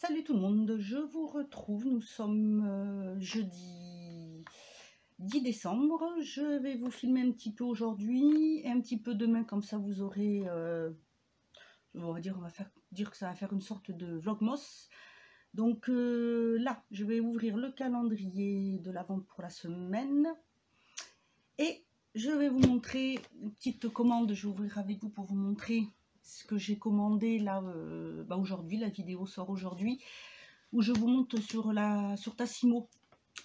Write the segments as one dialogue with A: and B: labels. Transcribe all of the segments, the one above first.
A: Salut tout le monde, je vous retrouve, nous sommes jeudi 10 décembre, je vais vous filmer un petit peu aujourd'hui et un petit peu demain, comme ça vous aurez, on va dire que ça va faire une sorte de vlogmas. Donc là, je vais ouvrir le calendrier de l'Avent pour la semaine et je vais vous montrer une petite commande, je vais ouvrir avec vous pour vous montrer ce que j'ai commandé là aujourd'hui. La vidéo sort aujourd'hui où je vous montre sur Tassimo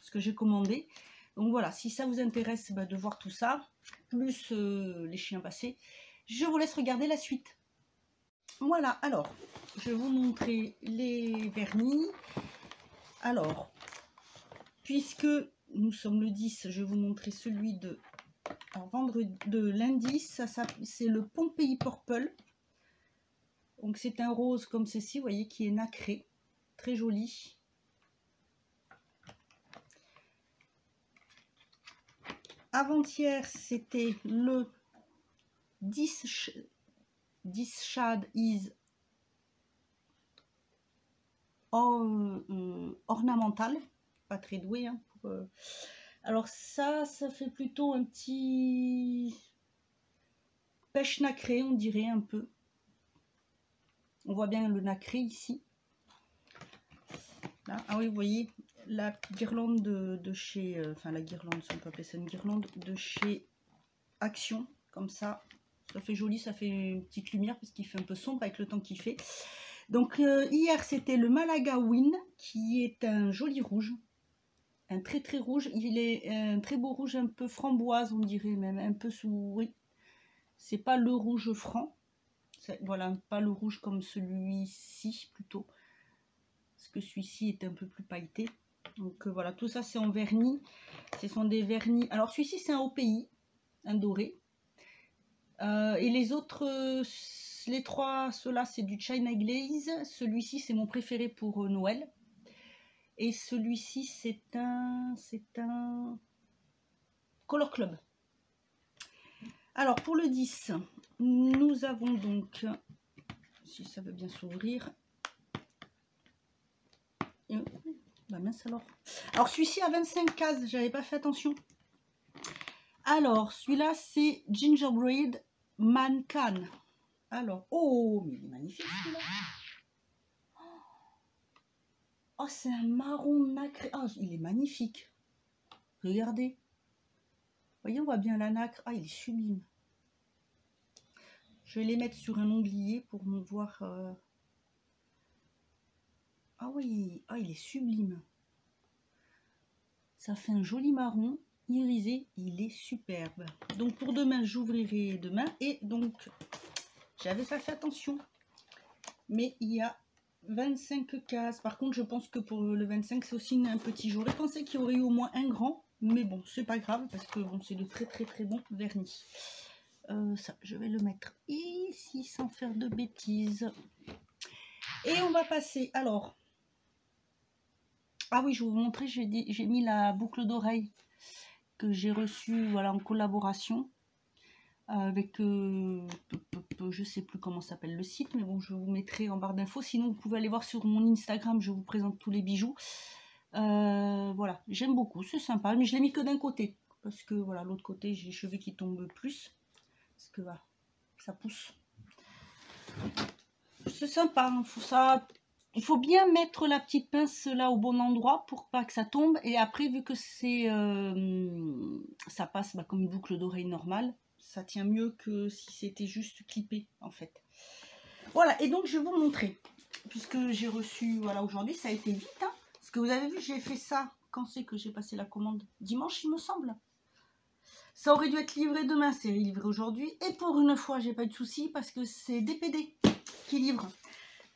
A: ce que j'ai commandé. Donc voilà, si ça vous intéresse de voir tout ça, plus les chiens passés, je vous laisse regarder la suite. Voilà, alors, je vais vous montrer les vernis. Alors, puisque nous sommes le 10, je vais vous montrer celui de lundi. C'est le Pompéi Purple. Donc c'est un rose comme ceci, vous voyez, qui est nacré. Très joli. Avant-hier, c'était le 10 Shade is ornemental. Pas très doué. Hein, alors ça fait plutôt un petit pêche nacré, on dirait un peu. On voit bien le nacré ici. Là, ah oui, vous voyez la guirlande de chez... la guirlande, si on peut appeler ça une guirlande, de chez Action. Comme ça fait joli, ça fait une petite lumière parce qu'il fait un peu sombre avec le temps qu'il fait. Donc hier, c'était le Malaga Win, qui est un joli rouge. Un très très rouge. Il est un très beau rouge, un peu framboise, on dirait même, un peu souris. C'est pas le rouge franc. Voilà, pas le rouge comme celui-ci plutôt. Parce que celui-ci est un peu plus pailleté. Donc voilà, tout ça c'est en vernis. Ce sont des vernis. Alors celui-ci c'est un OPI, un doré. Et les autres, les trois, ceux-là c'est du China Glaze. Celui-ci c'est mon préféré pour Noël. Et celui-ci c'est un Color Club. Alors pour le 10, nous avons donc, si ça veut bien s'ouvrir, bah mince alors. Alors celui-ci a 25 cases, j'avais pas fait attention. Alors celui-là c'est Gingerbread Man Can. Alors, oh mais il est magnifique celui-là. Oh c'est un marron nacré. Oh il est magnifique. Regardez. Vous voyez, on voit bien la nacre. Ah il est sublime. Je vais les mettre sur un onglet pour me voir. Ah oui, ah, il est sublime. Ça fait un joli marron irisé, il est superbe. Donc pour demain, j'ouvrirai demain. Et donc, j'avais pas fait attention. Mais il y a 25 cases. Par contre, je pense que pour le 25, c'est aussi un petit. J'aurais pensé qu'il y aurait eu au moins un grand. Mais bon, c'est pas grave parce que bon, c'est de très très très bon vernis. Ça, je vais le mettre ici sans faire de bêtises. Et on va passer, alors, ah oui, je vais vous montrer, j'ai mis la boucle d'oreille que j'ai reçue, voilà, en collaboration avec, je sais plus comment s'appelle le site, mais bon, je vous mettrai en barre d'infos. Sinon, vous pouvez aller voir sur mon Instagram, je vous présente tous les bijoux. Voilà, j'aime beaucoup, c'est sympa, mais je l'ai mis que d'un côté, parce que voilà, l'autre côté, j'ai les cheveux qui tombent plus, parce que voilà, ça pousse. C'est sympa, hein, il faut bien mettre la petite pince là au bon endroit pour pas que ça tombe. Et après, vu que c'est ça passe comme une boucle d'oreille normale, ça tient mieux que si c'était juste clippé en fait. Voilà, et donc je vais vous montrer, puisque j'ai reçu, voilà, aujourd'hui, ça a été vite. Hein, parce que vous avez vu, j'ai fait ça, quand c'est que j'ai passé la commande? Dimanche, il me semble. Ça aurait dû être livré demain, c'est livré aujourd'hui. Et pour une fois, j'ai pas eu de soucis parce que c'est DPD qui livre.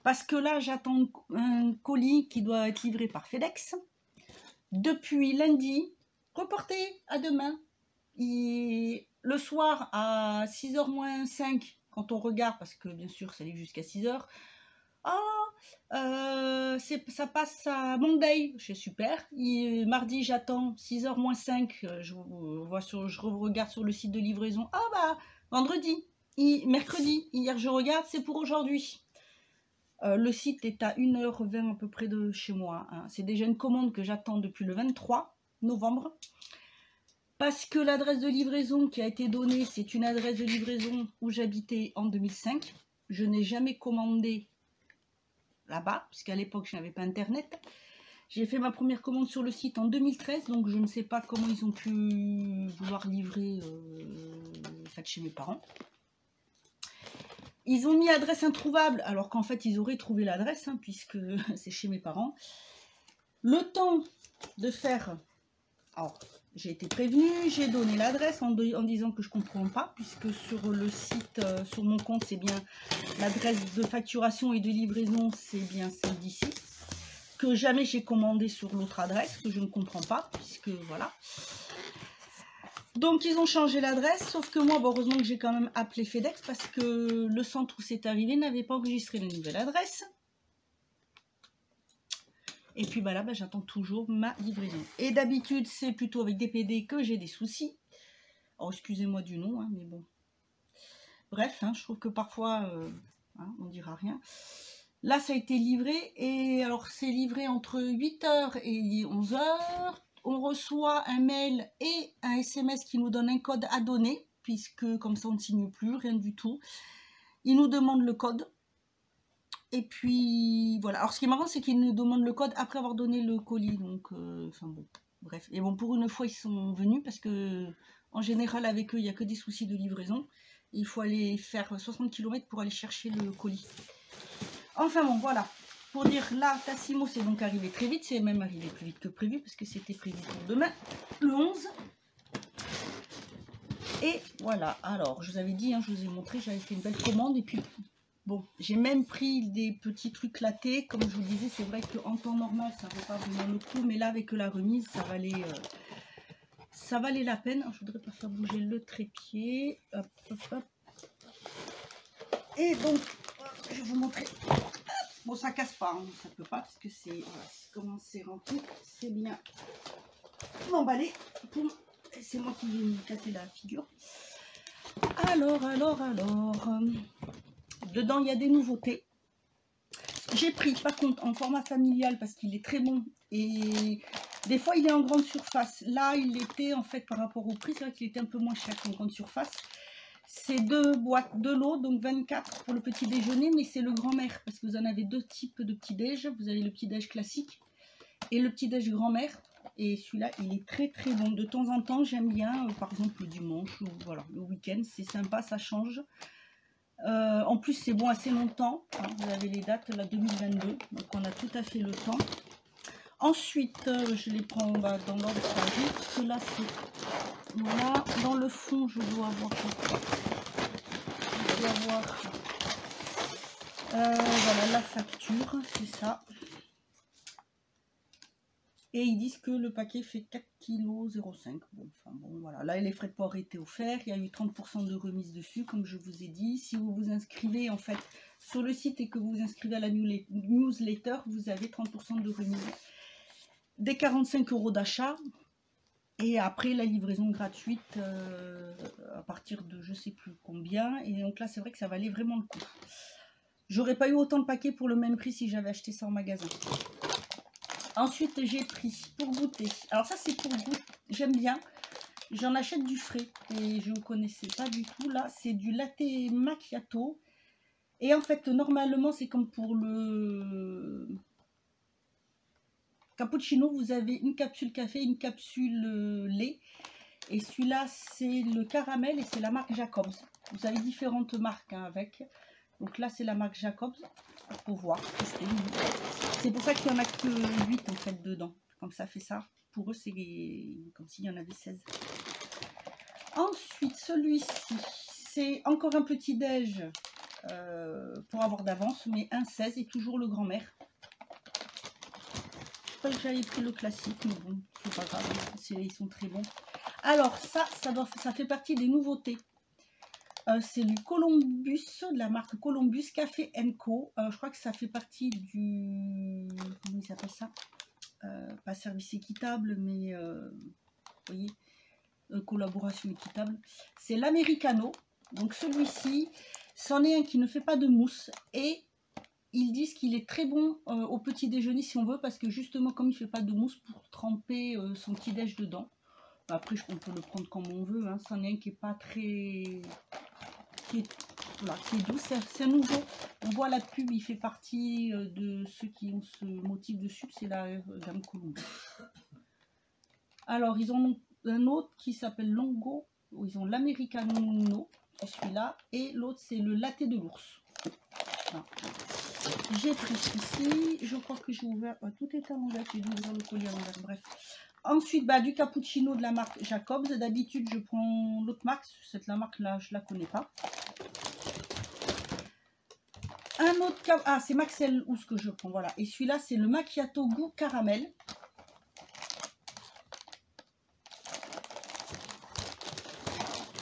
A: Parce que là, j'attends un colis qui doit être livré par FedEx. Depuis lundi, reporté à demain. Et le soir, à 6h moins 5, quand on regarde, parce que bien sûr, ça livre jusqu'à 6h. Ça passe à Monday, c'est super. Et mardi, j'attends 6h moins 5. Je regarde sur le site de livraison. Ah bah, vendredi, mercredi. Hier, je regarde, c'est pour aujourd'hui. Le site est à 1h20 à peu près de chez moi. Hein. C'est déjà une commande que j'attends depuis le 23 novembre. Parce que l'adresse de livraison qui a été donnée, c'est une adresse de livraison où j'habitais en 2005. Je n'ai jamais commandé là-bas, puisqu'à l'époque, je n'avais pas Internet. J'ai fait ma première commande sur le site en 2013, donc je ne sais pas comment ils ont pu vouloir livrer chez mes parents. Ils ont mis adresse introuvable, alors qu'en fait, ils auraient trouvé l'adresse, hein, puisque c'est chez mes parents. Le temps de faire... Alors, j'ai été prévenue, j'ai donné l'adresse en disant que je ne comprends pas, puisque sur le site, sur mon compte, c'est bien l'adresse de facturation et de livraison, c'est bien celle d'ici. Que jamais j'ai commandé sur l'autre adresse, que je ne comprends pas, puisque voilà. Donc ils ont changé l'adresse, sauf que moi, bon, heureusement que j'ai quand même appelé FedEx, parce que le centre où c'est arrivé n'avait pas enregistré la nouvelle adresse. Et puis bah là, j'attends toujours ma livraison. Et d'habitude, c'est plutôt avec DPD que j'ai des soucis. Oh, excusez-moi du nom, hein, mais bon. Bref, hein, je trouve que parfois, on dira rien. Là, ça a été livré, et alors c'est livré entre 8h et 11h. On reçoit un mail et un SMS qui nous donne un code à donner, puisque comme ça, on ne signe plus, rien du tout. Il nous demande le code. Et puis, voilà. Alors, ce qui est marrant, c'est qu'il nous demande le code après avoir donné le colis. Donc, enfin bon, bref. Et bon, pour une fois, ils sont venus, parce que, en général, avec eux, il n'y a que des soucis de livraison. Il faut aller faire 60 km pour aller chercher le colis. Enfin bon, voilà. Pour dire, là, Tassimo, c'est donc arrivé très vite. C'est même arrivé plus vite que prévu, parce que c'était prévu pour demain, le 11. Et voilà. Alors, je vous avais dit, hein, je vous ai montré, j'avais fait une belle commande. Et puis, bon, j'ai même pris des petits trucs latés. Comme je vous disais, c'est vrai qu'en temps normal, ça ne vaut pas vraiment le coup. Mais là, avec la remise, ça valait la peine. Alors, je voudrais pas faire bouger le trépied. Hop, hop, hop. Et donc, je vais vous montrer. Bon, ça casse pas, hein, ça peut pas, parce que c'est... Voilà, comment c'est rempli, c'est bien emballé. C'est moi qui vais me casser la figure. Alors... Dedans, il y a des nouveautés. J'ai pris, par contre, en format familial, parce qu'il est très bon. Et des fois, il est en grande surface. Là, il était, en fait, par rapport au prix, c'est vrai qu'il était un peu moins cher qu'en grande surface. C'est 2 boîtes de lot, donc 24 pour le petit déjeuner, mais c'est le grand-mère, parce que vous en avez 2 types de petit déj. Vous avez le petit déj classique et le petit déj grand-mère. Et celui-là, il est très très bon. De temps en temps, j'aime bien, par exemple le dimanche ou voilà, le week-end, c'est sympa, ça change. En plus, c'est bon assez longtemps. Hein, vous avez les dates, là, 2022, donc on a tout à fait le temps. Ensuite, je les prends dans l'ordre parce que là, c'est... Voilà, dans le fond, je dois avoir... voilà, la facture, c'est ça. Et ils disent que le paquet fait 4,05 kg. Bon, enfin bon, voilà. Là, les frais de port étaient offerts. Il y a eu 30% de remise dessus, comme je vous ai dit. Si vous vous inscrivez, en fait, sur le site et que vous vous inscrivez à la newsletter, vous avez 30% de remise. Des 45 € d'achat. Et après, la livraison gratuite à partir de je sais plus combien. Et donc là, c'est vrai que ça valait vraiment le coup. J'aurais pas eu autant de paquets pour le même prix si j'avais acheté ça en magasin. Ensuite, j'ai pris pour goûter. Alors ça, c'est pour goûter. J'aime bien. J'en achète du frais. Et je ne connaissais pas du tout. Là, c'est du latte macchiato. Et en fait, normalement, c'est comme pour le cappuccino. Vous avez une capsule café, une capsule lait. Et celui-là, c'est le caramel et c'est la marque Jacobs. Vous avez différentes marques hein, avec. Donc là, c'est la marque Jacobs. Pour voir, tester. C'est pour ça qu'il n'y en a que 8 en fait dedans. Comme ça fait ça. Pour eux, c'est comme s'il y en avait 16. Ensuite, celui-ci, c'est encore un petit déj pour avoir d'avance, mais un 16 et toujours le grand-mère. Je crois que j'avais pris le classique, mais bon, c'est pas grave, ils sont très bons. Alors ça fait partie des nouveautés. C'est du Columbus, de la marque Columbus Café & Co. Je crois que ça fait partie du... Comment il s'appelle ça pas service équitable, mais... vous voyez, collaboration équitable. C'est l'Americano. Donc celui-ci, c'en est un qui ne fait pas de mousse. Et ils disent qu'il est très bon au petit déjeuner si on veut, parce que justement comme il ne fait pas de mousse pour tremper son petit déj dedans. Après on peut le prendre comme on veut, hein. C'en est un qui n'est pas très... Voilà, qui est doux, c'est nouveau. On voit la pub, il fait partie de ceux qui ont ce motif dessus, c'est la gamme Columbus. Alors ils en ont un autre qui s'appelle Longo, ils ont l'Americano, celui-là, et l'autre c'est le latte de l'ours. Voilà. J'ai pris celui-ci, je crois que j'ai ouvert, tout est à l'envers, j'ai dû ouvrir le collier à l'envers, bref. Ensuite, du cappuccino de la marque Jacobs. D'habitude, je prends l'autre marque, la marque-là, je la connais pas. Un autre, c'est Maxell ou ce que je prends, voilà. Et celui-là, c'est le macchiato goût caramel.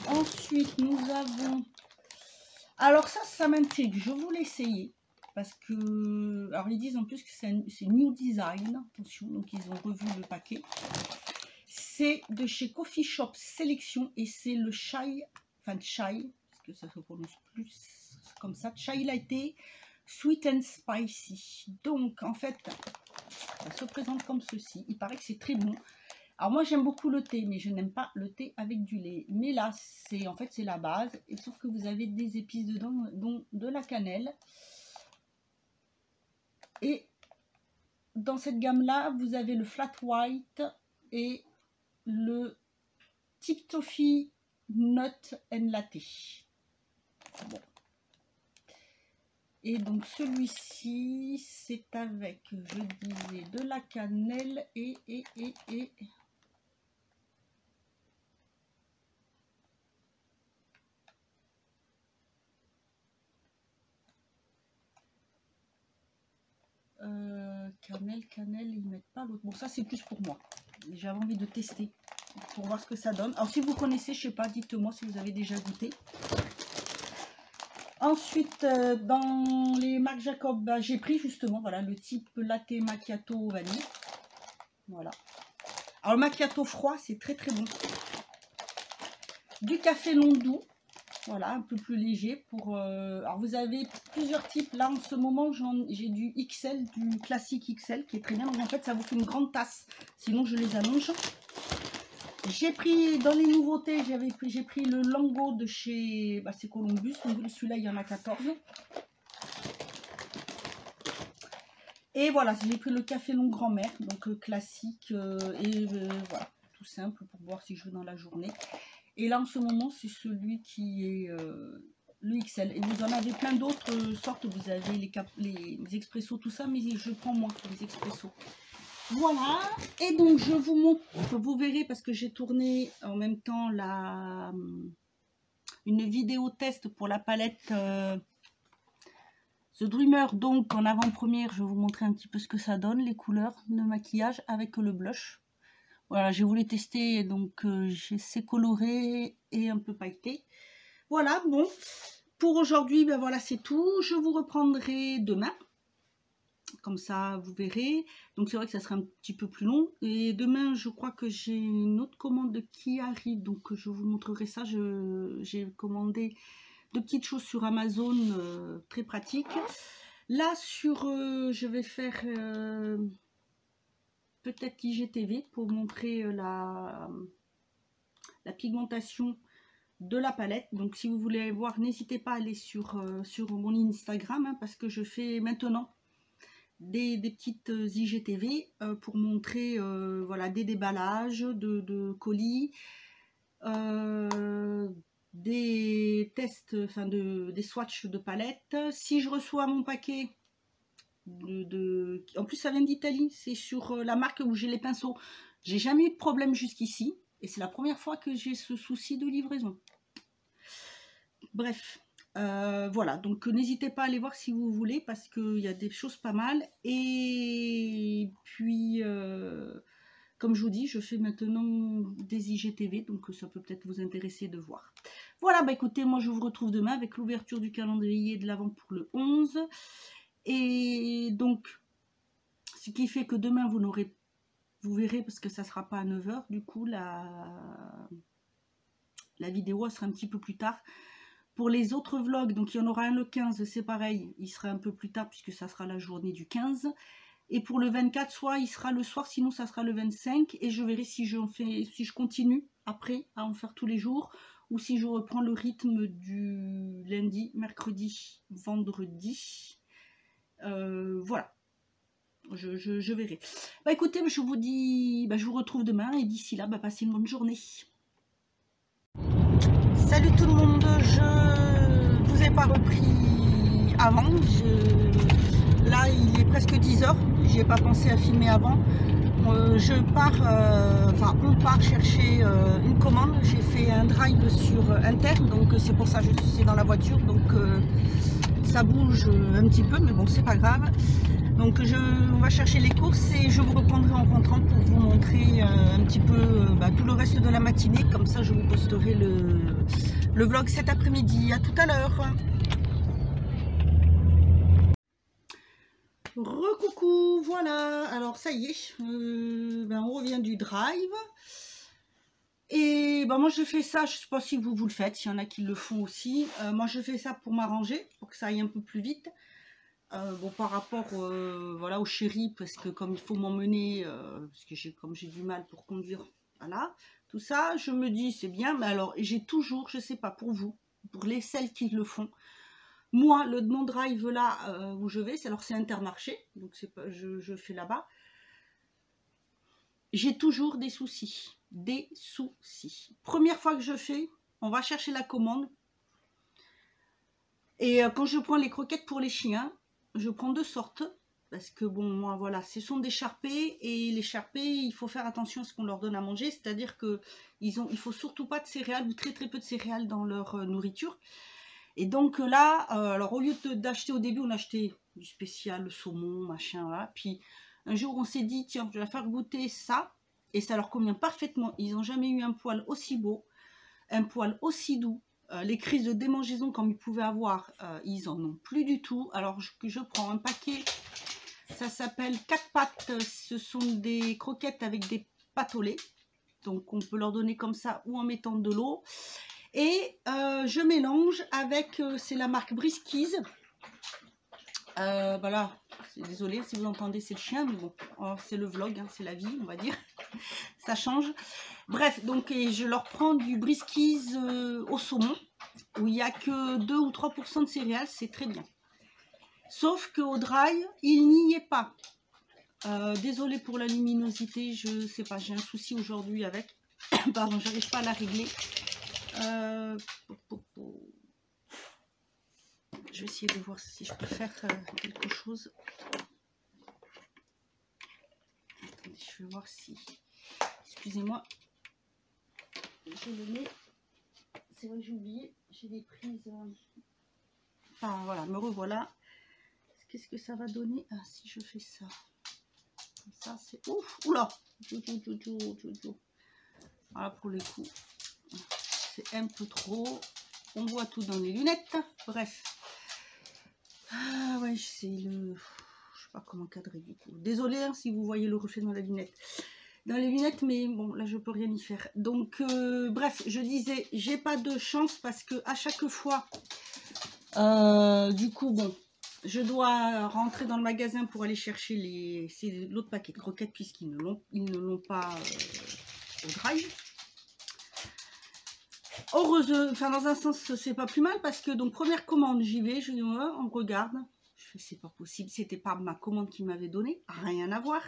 A: Ensuite, nous avons... Alors ça m'intrigue, je voulais essayer. Parce que... Alors, ils disent en plus que c'est New Design. Attention, donc ils ont revu le paquet. C'est de chez Coffee Shop Sélection. Et c'est le chai... Enfin, chai, parce que ça se prononce plus comme ça. Chai latte sweet and spicy. Donc, en fait, ça se présente comme ceci. Il paraît que c'est très bon. Alors moi j'aime beaucoup le thé, mais je n'aime pas le thé avec du lait. Mais là, en fait c'est la base, et sauf que vous avez des épices dedans, dont de la cannelle. Et dans cette gamme-là, vous avez le flat white et le tip toffee nut and latte. Bon. Et donc celui-ci, c'est avec, je disais, de la cannelle et cannelle, ils mettent pas l'autre. Bon, ça c'est plus pour moi. J'avais envie de tester pour voir ce que ça donne. Alors si vous connaissez, je sais pas, dites-moi si vous avez déjà goûté. Ensuite, dans les marques Jacob, j'ai pris justement, voilà, le type latte macchiato vanille. Voilà. Alors le macchiato froid, c'est très très bon. Du café long doux. Voilà, un peu plus léger. Alors vous avez plusieurs types. Là en ce moment j'ai du XL, du classique XL qui est très bien. Donc en fait ça vous fait une grande tasse. Sinon je les allonge. J'ai pris dans les nouveautés, j'ai pris le Longo de chez c'est Columbus. Celui-là il y en a 14. Et voilà, j'ai pris le café long grand-mère. Donc classique voilà, tout simple pour boire si je veux dans la journée. Et là en ce moment c'est celui qui est le XL. Et vous en avez plein d'autres sortes. Vous avez les expressos, tout ça, mais je prends moins les expressos. Voilà. Et donc je vous montre, vous verrez parce que j'ai tourné en même temps une vidéo test pour la palette The Dreamer. Donc en avant-première, je vais vous montrer un petit peu ce que ça donne, les couleurs de maquillage avec le blush. Voilà, j'ai voulu tester, donc c'est coloré et un peu pailleté. Voilà, bon, pour aujourd'hui, voilà, c'est tout. Je vous reprendrai demain, comme ça, vous verrez. Donc c'est vrai que ça sera un petit peu plus long. Et demain, je crois que j'ai une autre commande qui arrive, donc je vous montrerai ça. J'ai commandé 2 petites choses sur Amazon, très pratiques. Là, je vais faire... peut-être IGTV pour montrer la pigmentation de la palette. Donc si vous voulez voir, n'hésitez pas à aller sur mon Instagram, hein, parce que je fais maintenant des petites IGTV pour montrer voilà, des déballages de colis, des tests, enfin des swatchs de palettes. Si je reçois mon paquet en plus ça vient d'Italie, c'est sur la marque où j'ai les pinceaux. J'ai jamais eu de problème jusqu'ici et c'est la première fois que j'ai ce souci de livraison. Bref, voilà, donc n'hésitez pas à aller voir si vous voulez parce qu'il y a des choses pas mal. Et puis comme je vous dis, je fais maintenant des IGTV, donc ça peut peut-être vous intéresser de voir. Voilà, écoutez, moi je vous retrouve demain avec l'ouverture du calendrier de l'Avent pour le 11. Et donc, ce qui fait que demain, vous verrez, parce que ça ne sera pas à 9 h, du coup, la vidéo elle sera un petit peu plus tard. Pour les autres vlogs, donc il y en aura un le 15, c'est pareil, il sera un peu plus tard puisque ça sera la journée du 15. Et pour le 24, soit il sera le soir, sinon ça sera le 25. Et je verrai si si je continue après à en faire tous les jours ou si je reprends le rythme du lundi, mercredi, vendredi. Voilà, je verrai. Bah écoutez, je vous dis, je vous retrouve demain et d'ici là, passez une bonne journée. Salut tout le monde, je vous ai pas repris avant. Là, il est presque 10h, j'y ai pas pensé à filmer avant. On part chercher une commande. J'ai fait un drive sur Inter, donc c'est pour ça que je suis dans la voiture. Donc ça bouge un petit peu, mais bon, c'est pas grave. Donc on va chercher les courses et je vous reprendrai en rentrant pour vous montrer un petit peu tout le reste de la matinée. Comme ça, je vous posterai le vlog cet après-midi. À tout à l'heure. Recoucou, voilà, alors ça y est, on revient du drive. Et moi je fais ça, je sais pas si vous le faites, il y en a qui le font aussi. Moi je fais ça pour m'arranger, pour que ça aille un peu plus vite. Par rapport voilà, au chéri, parce que comme il faut m'emmener, parce que comme j'ai du mal pour conduire, voilà, tout ça, je me dis c'est bien, mais alors j'ai toujours, je sais pas pour vous, pour celles qui le font, moi, mon drive là où je vais, c'est Intermarché, donc je fais là-bas. J'ai toujours des soucis, Première fois que je fais, on va chercher la commande. Et quand je prends les croquettes pour les chiens, je prends deux sortes. Parce que bon, moi voilà, ce sont des charpés. Et les charpés, il faut faire attention à ce qu'on leur donne à manger. C'est-à-dire qu'il ne faut surtout pas de céréales ou très très peu de céréales dans leur nourriture. Et donc là, alors au lieu d'acheter au début, on achetait du spécial, le saumon, machin, voilà. Puis un jour, on s'est dit, tiens, je vais faire goûter ça. Et ça leur convient parfaitement. Ils n'ont jamais eu un poil aussi beau, un poil aussi doux. Les crises de démangeaison comme ils pouvaient avoir, ils en ont plus du tout. Alors je prends un paquet, ça s'appelle 4 pattes. Ce sont des croquettes avec des pâtes au lait. Donc on peut leur donner comme ça ou en mettant de l'eau. Et je mélange avec, c'est la marque Briskis. Voilà, désolée si vous entendez, c'est le chien, mais bon, c'est le vlog, hein, c'est la vie, on va dire. Ça change. Bref, donc je leur prends du Briskis au saumon, où il n'y a que 2 ou 3% de céréales, c'est très bien. Sauf qu'au dry, il n'y est pas. Désolée pour la luminosité, je sais pas, j'ai un souci aujourd'hui avec. Pardon, j'arrive pas à la régler. Je vais essayer de voir si je peux faire quelque chose. Attendez, je vais voir si... Excusez-moi. Je le mets. C'est vrai que j'ai oublié. J'ai des prises... Enfin, voilà, me revoilà. Qu'est-ce que ça va donner? Ah, si je fais ça. Comme ça, c'est... Ouf! Oula! Voilà, pour les coups. C'est un peu trop. On voit tout dans les lunettes. Bref. Ah ouais, c'est le... Je sais pas comment cadrer du coup. Désolée hein, si vous voyez le reflet dans la lunette. Dans les lunettes, mais bon, là je peux rien y faire. Donc, bref, je disais, j'ai pas de chance parce que à chaque fois, du coup, bon, je dois rentrer dans le magasin pour aller chercher l'autre paquet de croquettes puisqu'ils ne l'ont pas au drive. Heureusement, enfin dans un sens c'est pas plus mal parce que donc première commande j'y vais, je dis ouais, on regarde, je fais c'est pas possible, c'était pas ma commande qu'ils m'avaient donné, rien à voir.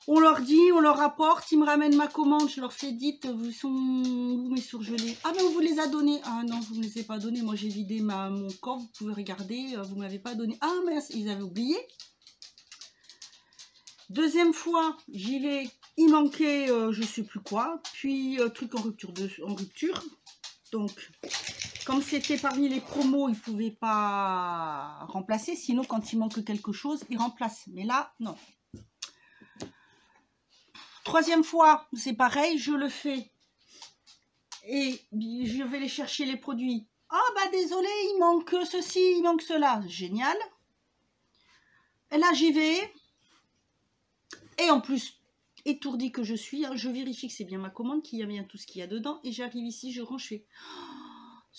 A: On leur dit, on leur apporte, ils me ramènent ma commande, je leur fais dites, vous sont où mes surgelés? Ah mais on vous les a donnés. Ah non, vous ne me les avez pas donnés, moi j'ai vidé mon corps, vous pouvez regarder, vous m'avez pas donné. Ah mince, ils avaient oublié. Deuxième fois, j'y vais, il manquait je sais plus quoi, puis truc en rupture. Donc, comme c'était parmi les promos, ils ne pouvaient pas remplacer, sinon quand il manque quelque chose, ils remplacent. Mais là, non. Troisième fois, c'est pareil, je le fais. Et je vais les chercher les produits. Ah bah désolé, il manque ceci, il manque cela. Génial. Et là, j'y vais. Et en plus, étourdie que je suis, je vérifie que c'est bien ma commande, qu'il y a bien tout ce qu'il y a dedans. Et j'arrive ici, je range, je fais...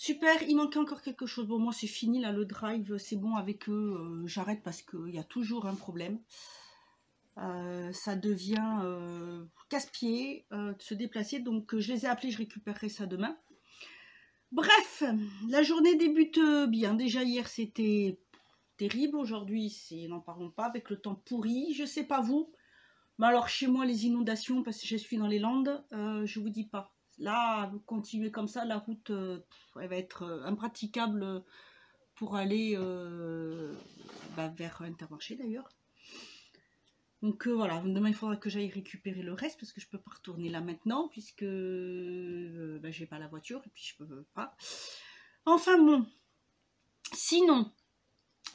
A: Super, il manquait encore quelque chose. Bon, moi, c'est fini, là, le drive, c'est bon avec eux. J'arrête parce qu'il y a toujours un problème. Ça devient casse-pied de se déplacer. Donc, je les ai appelés, je récupérerai ça demain. Bref, la journée débute bien. Déjà, hier, c'était terrible. Aujourd'hui, n'en parlons pas, avec le temps pourri. Je sais pas vous. Mais alors, chez moi, les inondations, parce que je suis dans les Landes, je vous dis pas. Là, vous continuez comme ça, la route, elle va être impraticable pour aller vers Intermarché d'ailleurs. Donc voilà, demain il faudra que j'aille récupérer le reste parce que je peux pas retourner là maintenant puisque j'ai pas la voiture et puis je peux pas. Enfin bon, sinon,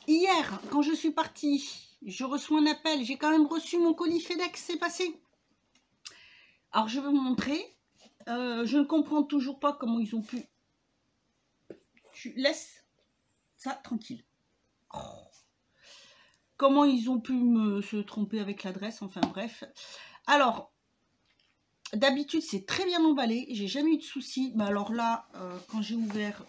A: hier quand je suis partie, je reçois un appel, j'ai quand même reçu mon colis FedEx, c'est passé. Alors je vais vous montrer. Je ne comprends toujours pas comment ils ont pu. Tu laisses ça tranquille. Oh. Comment ils ont pu se tromper avec l'adresse, enfin bref. Alors, d'habitude c'est très bien emballé, j'ai jamais eu de soucis. Mais alors là, quand j'ai ouvert,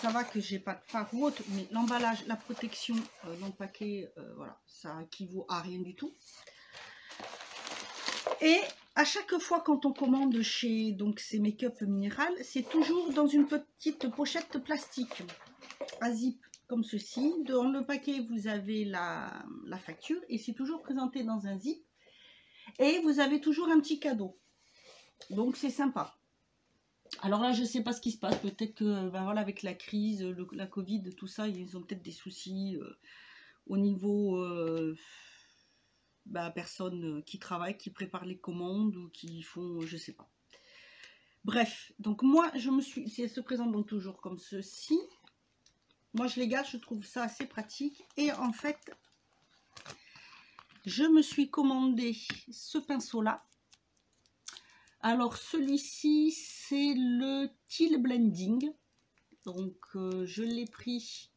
A: ça va que j'ai pas de phare ou autre, mais l'emballage, la protection dans le paquet, voilà, ça équivaut à rien du tout. Et à chaque fois quand on commande chez donc ces make-up minéral, c'est toujours dans une petite pochette plastique à zip comme ceci. Dans le paquet, vous avez la facture et c'est toujours présenté dans un zip. Et vous avez toujours un petit cadeau. Donc c'est sympa. Alors là, je ne sais pas ce qui se passe. Peut-être que voilà, avec la crise, la Covid, tout ça, ils ont peut-être des soucis au niveau personnes qui travaillent, qui préparent les commandes ou qui font, je sais pas. Bref, donc moi, elle se présente donc toujours comme ceci. Moi, je les garde, je trouve ça assez pratique. Et en fait, je me suis commandé ce pinceau-là. Alors, celui-ci, c'est le Teal Blending. Donc, je l'ai pris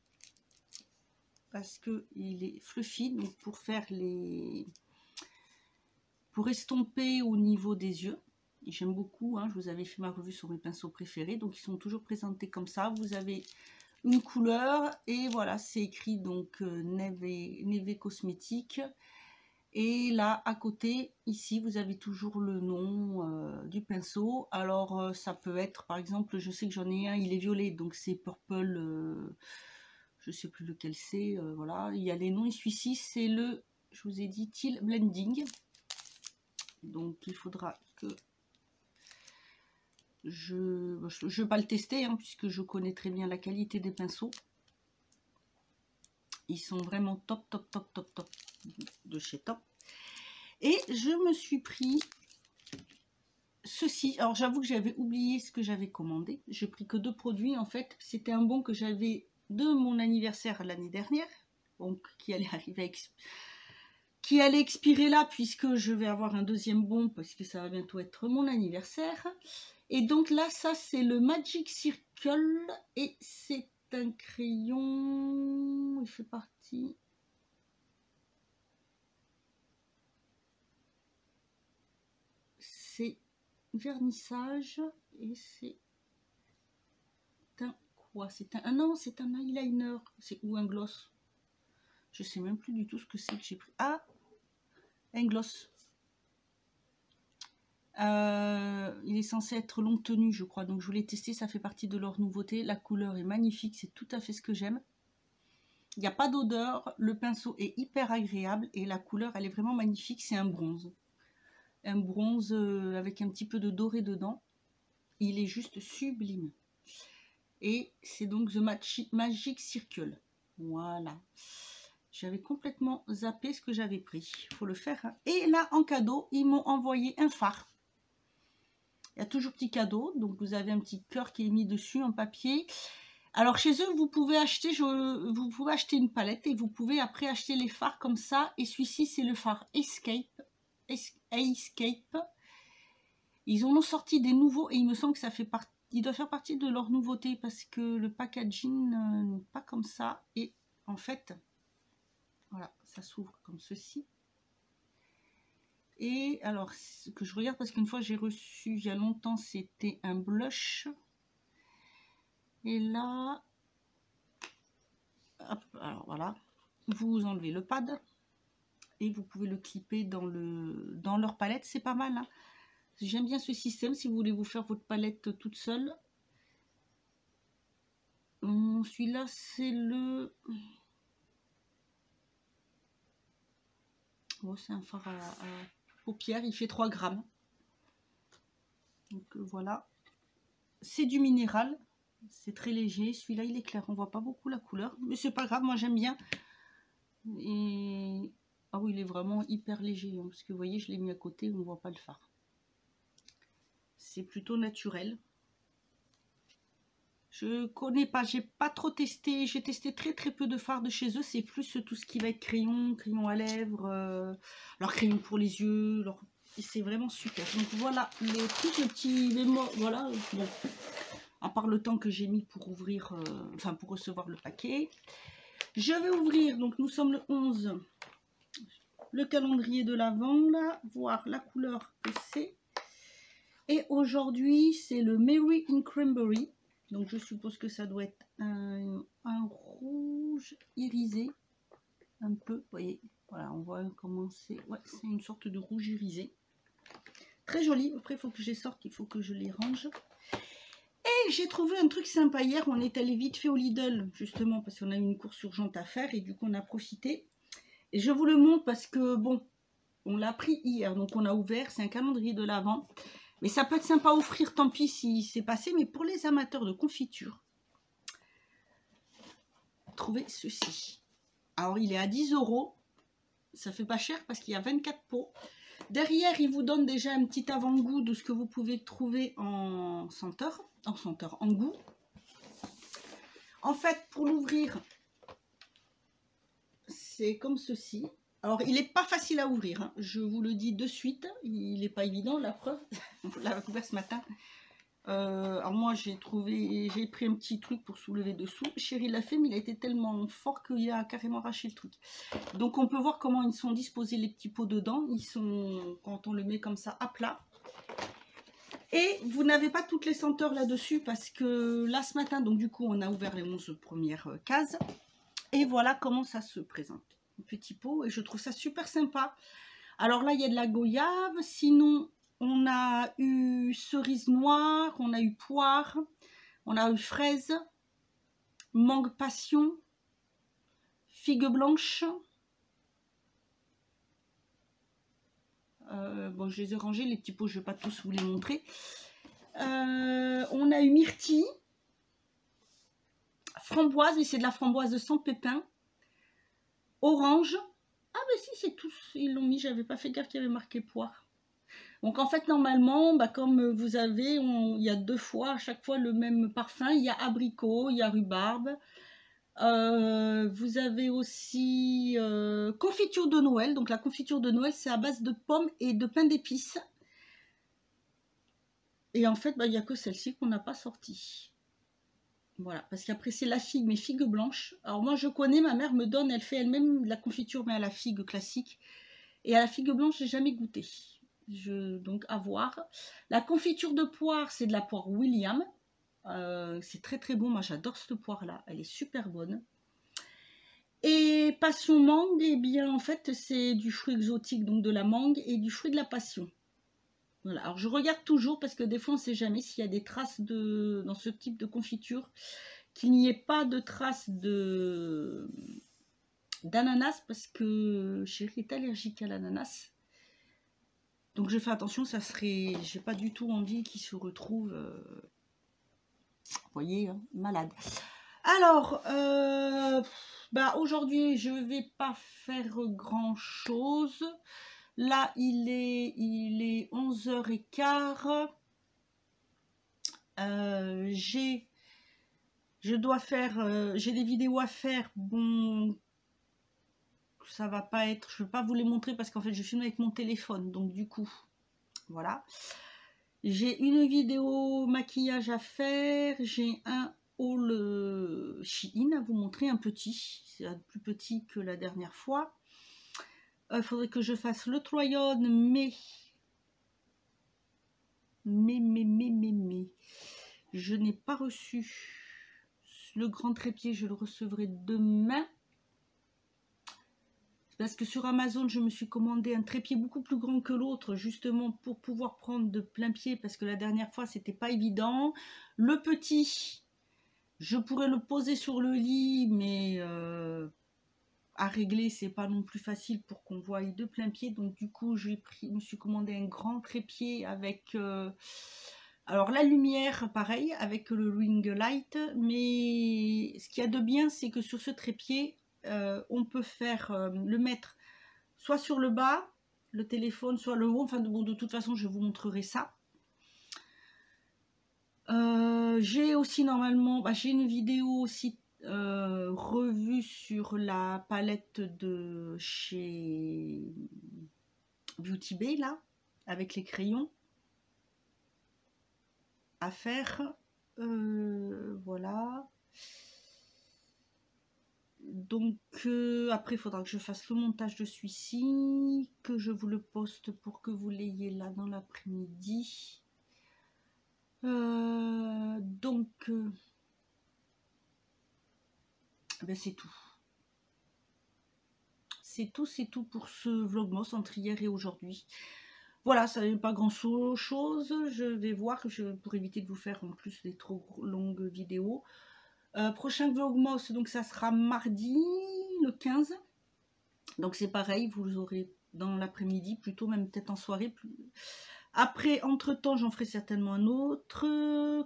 A: parce qu'il est fluffy. Donc, pour faire pour estomper au niveau des yeux. J'aime beaucoup, hein, je vous avais fait ma revue sur mes pinceaux préférés. Donc, ils sont toujours présentés comme ça. Vous avez une couleur et voilà, c'est écrit donc Neve Cosmétique. Et là, à côté, ici, vous avez toujours le nom du pinceau. Alors, ça peut être, par exemple, je sais que j'en ai un, il est violet, donc c'est Purple, je ne sais plus lequel c'est. Voilà, il y a les noms. Et celui-ci, c'est le, je vous ai dit, Teal Blending. Donc, il faudra que je ne vais pas le tester, hein, puisque je connais très bien la qualité des pinceaux. Ils sont vraiment top, top, top, top, top de chez Top. Et je me suis pris ceci. Alors j'avoue que j'avais oublié ce que j'avais commandé. J'ai pris que 2 produits en fait. C'était un bon que j'avais de mon anniversaire l'année dernière. Donc qui allait arriver qui allait expirer là puisque je vais avoir un deuxième bon parce que ça va bientôt être mon anniversaire. Et donc là ça c'est le Magic Circle et c'est un crayon. Il fait partie... C'est vernissage et c'est un quoi? C'est un non, c'est un eyeliner, c'est ou un gloss. Je sais même plus du tout ce que c'est que j'ai pris. Ah, un gloss. Il est censé être longue tenue, je crois. Donc je voulais tester, ça fait partie de leur nouveauté. La couleur est magnifique, c'est tout à fait ce que j'aime. Il n'y a pas d'odeur, le pinceau est hyper agréable et la couleur, elle est vraiment magnifique. C'est un bronze. Un bronze avec un petit peu de doré dedans. Il est juste sublime. Et c'est donc The Magic Circle. Voilà. J'avais complètement zappé ce que j'avais pris. Il faut le faire. Hein. Et là, en cadeau, ils m'ont envoyé un phare. Il y a toujours petit cadeau. Donc, vous avez un petit cœur qui est mis dessus en papier. Alors, chez eux, vous pouvez acheter une palette et vous pouvez après acheter les phares comme ça. Et celui-ci, c'est le phare Escape. Ils en ont sorti des nouveaux et il me semble que ça fait partie. Il doit faire partie de leur nouveauté parce que le packaging n'est pas comme ça. Et en fait, voilà, ça s'ouvre comme ceci. Et alors, ce que je regarde, parce qu'une fois j'ai reçu, il y a longtemps, c'était un blush. Et là, hop, alors voilà, vous enlevez le pad et vous pouvez le clipper dans leur palette, c'est pas mal. Hein. J'aime bien ce système si vous voulez vous faire votre palette toute seule. Celui-là, c'est le... Oh, c'est un fard à paupières, il fait 3 grammes. Donc voilà. C'est du minéral, c'est très léger. Celui-là, il est clair, on voit pas beaucoup la couleur. Mais c'est pas grave, moi j'aime bien. Et... ah oui, il est vraiment hyper léger. Hein, parce que vous voyez, je l'ai mis à côté, on ne voit pas le fard. C'est plutôt naturel. Je connais pas, j'ai pas trop testé, j'ai testé très peu de fards de chez eux, c'est plus tout ce qui va être crayon, crayon à lèvres, leur crayon pour les yeux, c'est vraiment super. Donc voilà, tous les petits mémoires, voilà, bon, à part le temps que j'ai mis pour ouvrir, enfin pour recevoir le paquet. Je vais ouvrir, donc nous sommes le 11, le calendrier de l'Avent, là, voir la couleur que c'est. Et aujourd'hui, c'est le Mary in Cranberry. Donc je suppose que ça doit être un rouge irisé, un peu, vous voyez, voilà, on voit comment c'est, ouais, c'est une sorte de rouge irisé. Très joli, après il faut que je les sorte, il faut que je les range. Et j'ai trouvé un truc sympa hier, on est allé vite fait au Lidl, justement, parce qu'on a eu une course urgente à faire, et du coup on a profité. Et je vous le montre parce que, bon, on l'a pris hier, donc on a ouvert, c'est un calendrier de l'Avent. Mais ça peut être sympa à offrir, tant pis si c'est passé. Mais pour les amateurs de confiture, trouvez ceci. Alors, il est à 10 €. Ça fait pas cher parce qu'il y a 24 pots. Derrière, il vous donne déjà un petit avant-goût de ce que vous pouvez trouver en goût. En fait, pour l'ouvrir, c'est comme ceci. Alors, il n'est pas facile à ouvrir, hein. Je vous le dis de suite. Il n'est pas évident, la preuve. On l'a ouvert ce matin. Alors moi, j'ai pris un petit truc pour soulever dessous. Chéri l'a fait, mais il a été tellement fort qu'il a carrément arraché le truc. Donc, on peut voir comment ils sont disposés, les petits pots dedans. Ils sont, quand on le met comme ça, à plat. Et vous n'avez pas toutes les senteurs là-dessus parce que là, ce matin, donc du coup, on a ouvert les 11 premières cases. Et voilà comment ça se présente. Petit pot, et je trouve ça super sympa. Alors là, il y a de la goyave, sinon on a eu cerise noire, on a eu poire, on a eu fraise, mangue passion, figue blanche. Bon, je les ai rangés, les petits pots, je ne vais pas tous vous les montrer. On a eu myrtille, framboise, et c'est de la framboise sans pépins, orange. Ah ben si, c'est tous, ils l'ont mis, j'avais pas fait gaffe qu'il y avait marqué poire. Donc en fait, normalement, bah, comme vous avez, il y a 2 fois, à chaque fois le même parfum. Il y a abricot, il y a rhubarbe. Vous avez aussi confiture de Noël. Donc la confiture de Noël, c'est à base de pommes et de pain d'épices. Et en fait, bah, il n'y a que celle-ci qu'on n'a pas sortie. Voilà, parce qu'après c'est la figue, mais figue blanche. Alors moi je connais, ma mère me donne, elle fait elle-même de la confiture, mais à la figue classique. Et à la figue blanche, j'ai jamais goûté. Donc à voir. La confiture de poire, c'est de la poire William. C'est très bon, moi j'adore cette poire là, elle est super bonne. Et passion mangue, eh bien en fait c'est du fruit exotique, donc de la mangue et du fruit de la passion. Voilà, alors je regarde toujours parce que des fois on ne sait jamais s'il y a des traces dans ce type de confiture, qu'il n'y ait pas de traces d'ananas parce que chérie est allergique à l'ananas. Donc je fais attention, j'ai pas du tout envie qu'il se retrouve, vous voyez, hein, malade. Alors, bah aujourd'hui je vais pas faire grand chose. Là il est 11h15. J'ai des vidéos à faire. Bon, ça va pas être, je ne vais pas vous les montrer parce qu'en fait je filme avec mon téléphone, donc du coup voilà. J'ai une vidéo maquillage à faire, j'ai un haul Shein à vous montrer, un petit, c'est plus petit que la dernière fois. Il faudrait que je fasse le try-on, mais je n'ai pas reçu Le grand trépied, je le recevrai demain. Parce que sur Amazon, je me suis commandé un trépied beaucoup plus grand que l'autre, justement pour pouvoir prendre de plein pied, parce que la dernière fois, c'était pas évident. Le petit, je pourrais le poser sur le lit, mais à régler, c'est pas non plus facile pour qu'on voie de plein pied. Donc du coup, je me suis commandé un grand trépied avec... alors la lumière, pareil, avec le ring light, mais ce qu'il y a de bien, c'est que sur ce trépied, on peut faire le mettre soit sur le bas, le téléphone, soit le haut. Enfin, bon, de toute façon, je vous montrerai ça. J'ai aussi normalement, j'ai une vidéo aussi revue sur la palette de chez Beauty Bay, là, avec les crayons à faire. Voilà. Donc après il faudra que je fasse le montage de celui-ci, que je vous le poste pour que vous l'ayez là dans l'après-midi. Donc ben c'est tout. C'est tout pour ce vlogmas entre hier et aujourd'hui. Voilà, ça n'est pas grand chose. Je vais voir pour éviter de vous faire en plus des trop longues vidéos. Prochain vlogmas, donc ça sera mardi le 15. Donc c'est pareil, vous aurez dans l'après-midi, plutôt même peut-être en soirée. Après, entre-temps, j'en ferai certainement un autre.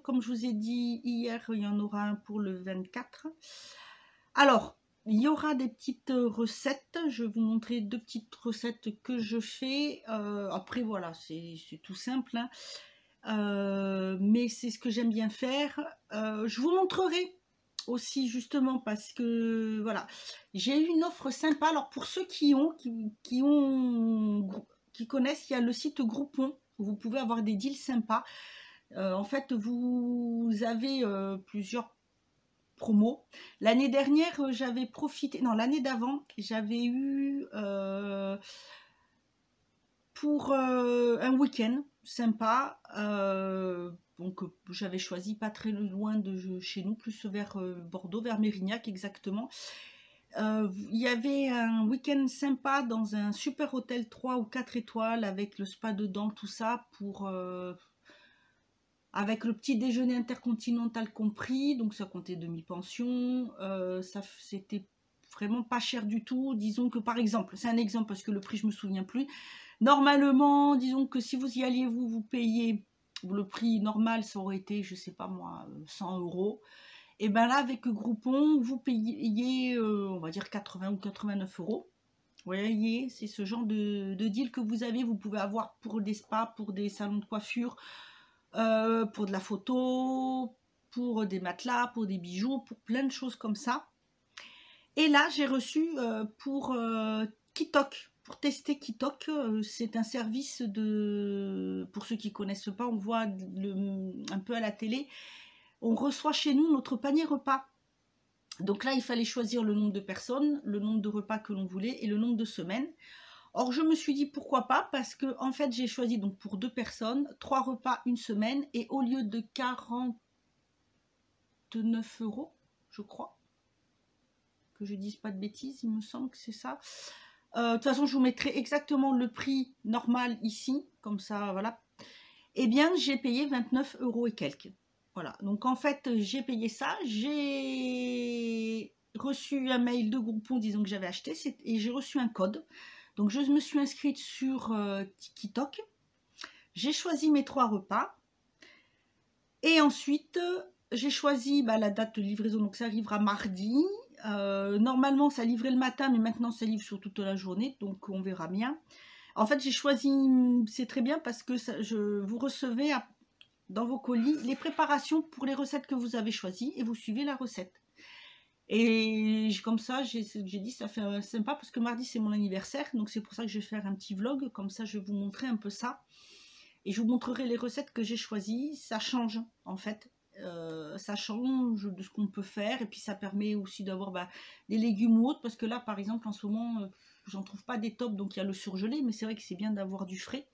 A: Comme je vous ai dit hier, il y en aura un pour le 24. Alors, il y aura des petites recettes. Je vais vous montrer 2 petites recettes que je fais. Après, voilà, c'est tout simple, hein. Mais c'est ce que j'aime bien faire. Je vous montrerai aussi justement parce que voilà, j'ai eu une offre sympa. Alors pour ceux qui connaissent, il y a le site Groupon où vous pouvez avoir des deals sympas. En fait, vous avez plusieurs promos. L'année dernière, j'avais profité, non, l'année d'avant, j'avais eu pour un week-end sympa. Donc j'avais choisi pas très loin de chez nous, plus vers Bordeaux, vers Mérignac exactement. Il y avait un week-end sympa dans un super hôtel 3 ou 4 étoiles avec le spa dedans, tout ça, avec le petit déjeuner intercontinental compris, donc ça comptait demi-pension. C'était vraiment pas cher du tout. Disons que par exemple, c'est un exemple parce que le prix je me souviens plus. Normalement, disons que si vous y alliez, vous payez le prix normal, ça aurait été, je sais pas moi, 100 €. Et bien là, avec Groupon, vous payez, on va dire 80 ou 89 €. Vous voyez, c'est ce genre de deal que vous avez. Vous pouvez avoir pour des spas, pour des salons de coiffure, pour de la photo, pour des matelas, pour des bijoux, pour plein de choses comme ça. Et là, j'ai reçu pour Kitok. Pour tester Kitok, c'est un service pour ceux qui ne connaissent pas, on voit un peu à la télé, on reçoit chez nous notre panier repas. Donc là, il fallait choisir le nombre de personnes, le nombre de repas que l'on voulait et le nombre de semaines. Or, je me suis dit pourquoi pas, parce que en fait, j'ai choisi donc pour 2 personnes, 3 repas, une semaine, et au lieu de 49 €, je crois, que je dise pas de bêtises, il me semble que c'est ça. De toute façon, je vous mettrai exactement le prix normal ici, comme ça, voilà. Eh bien, j'ai payé 29 € et quelques. Voilà, donc en fait, j'ai payé ça, j'ai reçu un mail de Groupon disant que j'avais acheté, et j'ai reçu un code. Donc je me suis inscrite sur Kitok, j'ai choisi mes 3 repas, et ensuite, j'ai choisi la date de livraison, donc ça arrivera mardi. Normalement, ça livrait le matin, mais maintenant, ça livre sur toute la journée, donc on verra bien. En fait, j'ai choisi, c'est très bien parce que vous recevez dans vos colis les préparations pour les recettes que vous avez choisies et vous suivez la recette. Et comme ça, j'ai dit, ça fait sympa parce que mardi, c'est mon anniversaire, donc c'est pour ça que je vais faire un petit vlog, comme ça, je vais vous montrer un peu ça. Et je vous montrerai les recettes que j'ai choisies, ça change en fait. Ça change de ce qu'on peut faire et puis ça permet aussi d'avoir des légumes ou autres parce que là par exemple en ce moment j'en trouve pas des tops, donc il y a le surgelé, mais c'est vrai que c'est bien d'avoir du frais,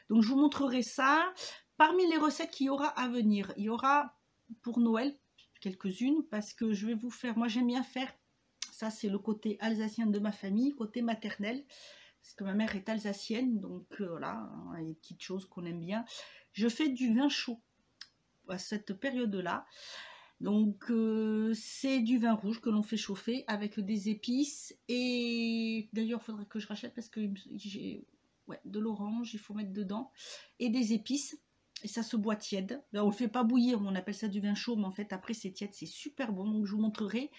A: donc je vous montrerai ça. Parmi les recettes qu'il y aura à venir, il y aura pour Noël, quelques-unes parce que je vais vous faire, moi j'aime bien faire, ça c'est le côté alsacien de ma famille, côté maternel, parce que ma mère est alsacienne, donc voilà, hein, il y a des petites choses qu'on aime bien. Je fais du vin chaud à cette période-là. Donc c'est du vin rouge que l'on fait chauffer avec des épices. Et d'ailleurs il faudra que je rachète parce que j'ai de l'orange, il faut mettre dedans. Et des épices. Et ça se boit tiède. Ben, on ne le fait pas bouillir, on appelle ça du vin chaud, mais en fait après c'est tiède, c'est super bon. Donc je vous montrerai.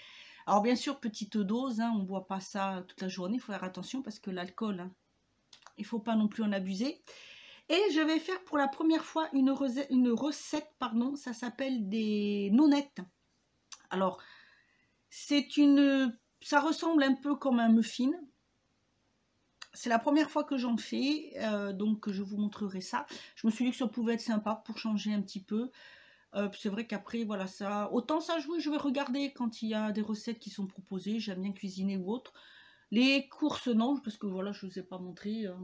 A: Alors bien sûr, petite dose, hein, on ne boit pas ça toute la journée, il faut faire attention parce que l'alcool, hein, il ne faut pas non plus en abuser. Et je vais faire pour la première fois une recette, pardon, ça s'appelle des nonettes. Alors, ça ressemble un peu comme un muffin. C'est la première fois que j'en fais, donc je vous montrerai ça. Je me suis dit que ça pouvait être sympa pour changer un petit peu. C'est vrai qu'après, voilà, ça, autant ça jouer, je vais regarder quand il y a des recettes qui sont proposées. J'aime bien cuisiner ou autre. Les courses, non, parce que voilà, je ne vous ai pas montré, hein,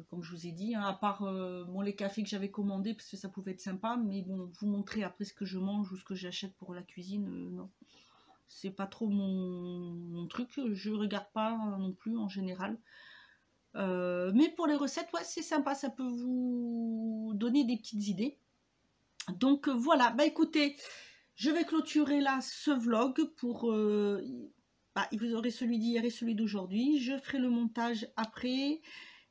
A: comme je vous ai dit, hein, à part bon, les cafés que j'avais commandés, parce que ça pouvait être sympa, mais bon, vous montrer après ce que je mange ou ce que j'achète pour la cuisine, non. C'est pas trop mon truc, je regarde pas non plus en général. Mais pour les recettes, ouais, c'est sympa, ça peut vous donner des petites idées. Donc voilà, bah écoutez, je vais clôturer là ce vlog pour... bah, vous aurez celui d'hier et celui d'aujourd'hui. Je ferai le montage après.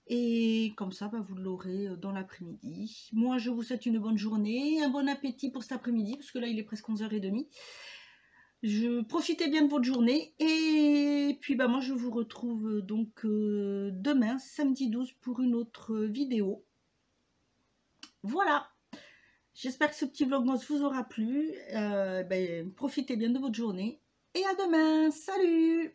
A: Et comme ça, bah, vous l'aurez dans l'après-midi. Moi, je vous souhaite une bonne journée, un bon appétit pour cet après-midi, parce que là, il est presque 11h30. Profitez bien de votre journée. Et puis, bah, moi, je vous retrouve donc demain, samedi 12, pour une autre vidéo. Voilà. J'espère que ce petit vlogmas vous aura plu. Profitez bien de votre journée. Et à demain. Salut!